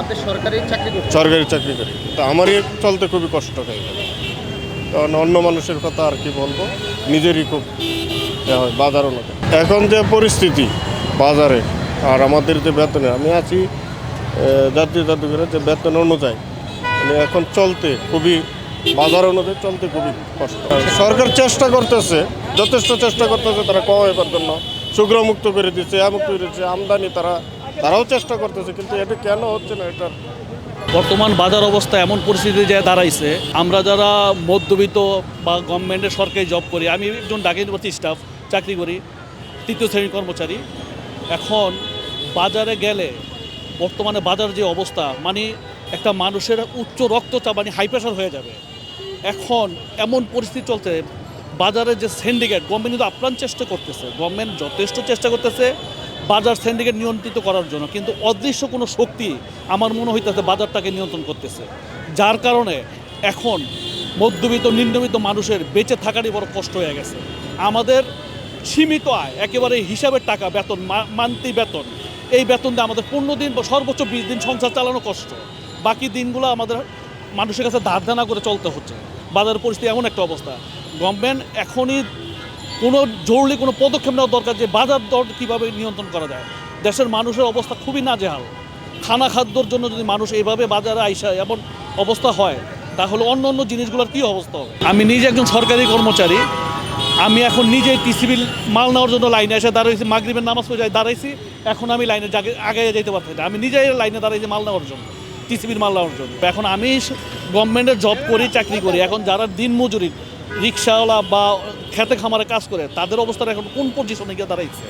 আপনি সরকারি চাকরি করছেন? সরকারি চাকরি করি, তো আমারই চলতে খুবই কষ্ট হয়ে গেল। কারণ অন্য মানুষের কথা আর কি বলবো, নিজেরই খুব হয় বাজার অনুযায়ী এখন যে পরিস্থিতি বাজারে আর আমাদের যে বেতনে আমি আছি জাতীয় জাদুঘরে যে বেতন অনুযায়ী মানে এখন চলতে খুবই বাজার অনুযায়ী চলতে খুবই কষ্ট। সরকার চেষ্টা করতেছে, যথেষ্ট চেষ্টা করতেছে তারা কমাইবার জন্য, শুক্রমুক্ত করে দিচ্ছে, মুক্ত করে দিচ্ছে, আমদানি তারাও চেষ্টা করতেছে, কিন্তু এটা কেন হচ্ছে না এটার বর্তমান বাজার অবস্থা এমন পরিস্থিতি যে দাঁড়াইছে, আমরা যারা মধ্যবিত্ত বা গভর্নমেন্টের সরকারি জব করি, আমি একজন ঢাকা ইউনিভার্সিটি স্টাফ চাকরি করি, তৃতীয় শ্রেণীর কর্মচারী। এখন বাজারে গেলে বর্তমানে বাজার যে অবস্থা, মানে একটা মানুষের উচ্চ রক্তচাপ মানে হাই প্রেশার হয়ে যাবে। এখন এমন পরিস্থিতি চলছে, বাজারের যে সিন্ডিকেট, গভর্নমেন্ট কিন্তু আপ্রাণ চেষ্টা করতেছে, গভর্নমেন্ট যথেষ্ট চেষ্টা করতেছে বাজার সিন্ডিকেট নিয়ন্ত্রিত করার জন্য, কিন্তু অদৃশ্য কোনো শক্তি আমার মনে হইতেছে বাজারটাকে নিয়ন্ত্রণ করতেছে, যার কারণে এখন মধ্যবিত্ত নিম্নবিত্ত মানুষের বেঁচে থাকারই বড় কষ্ট হয়ে গেছে। আমাদের সীমিত আয়, একেবারে হিসাবের টাকা বেতন, মান্থলি বেতন, এই বেতন দিয়ে আমাদের 15 দিন বা সর্বোচ্চ 20 দিন সংসার চালানো কষ্ট। বাকি দিনগুলো আমাদের মানুষের কাছে ধার দেনা করে চলতে হচ্ছে। বাজারের পরিস্থিতি এমন একটা অবস্থা, গভর্নমেন্ট এখনই কোনো জরুরি কোনো পদক্ষেপ নেওয়া দরকার যে বাজার দর কীভাবে নিয়ন্ত্রণ করা যায়। দেশের মানুষের অবস্থা খুবই নাজেহাল। খাদ্যর জন্য যদি মানুষ এইভাবে বাজারে আইসা এমন অবস্থা হয়, তাহলে অন্য অন্য জিনিসগুলোর কী অবস্থা হবে। আমি নিজে একজন সরকারি কর্মচারী, আমি এখন নিজে টিসিবির মাল নেওয়ার জন্য লাইনে এসে দাঁড়াইছি, মাগরিবের নামাজ পড়ে দাঁড়াইছি, এখন আমি লাইনে আগে যেতে পারছি না, আমি নিজেই লাইনে দাঁড়াইছি মাল নেওয়ার জন্য, টিসিবির মাল নেওয়ার জন্য। এখন আমি গভর্নমেন্টের জব করি, চাকরি করি, এখন যারা দিন মজুরি রিক্সাওয়ালা বা খেতে খামারে কাজ করে, তাদের অবস্থাটা এখন কোন পজিশনে গিয়ে দাঁড়াইছে।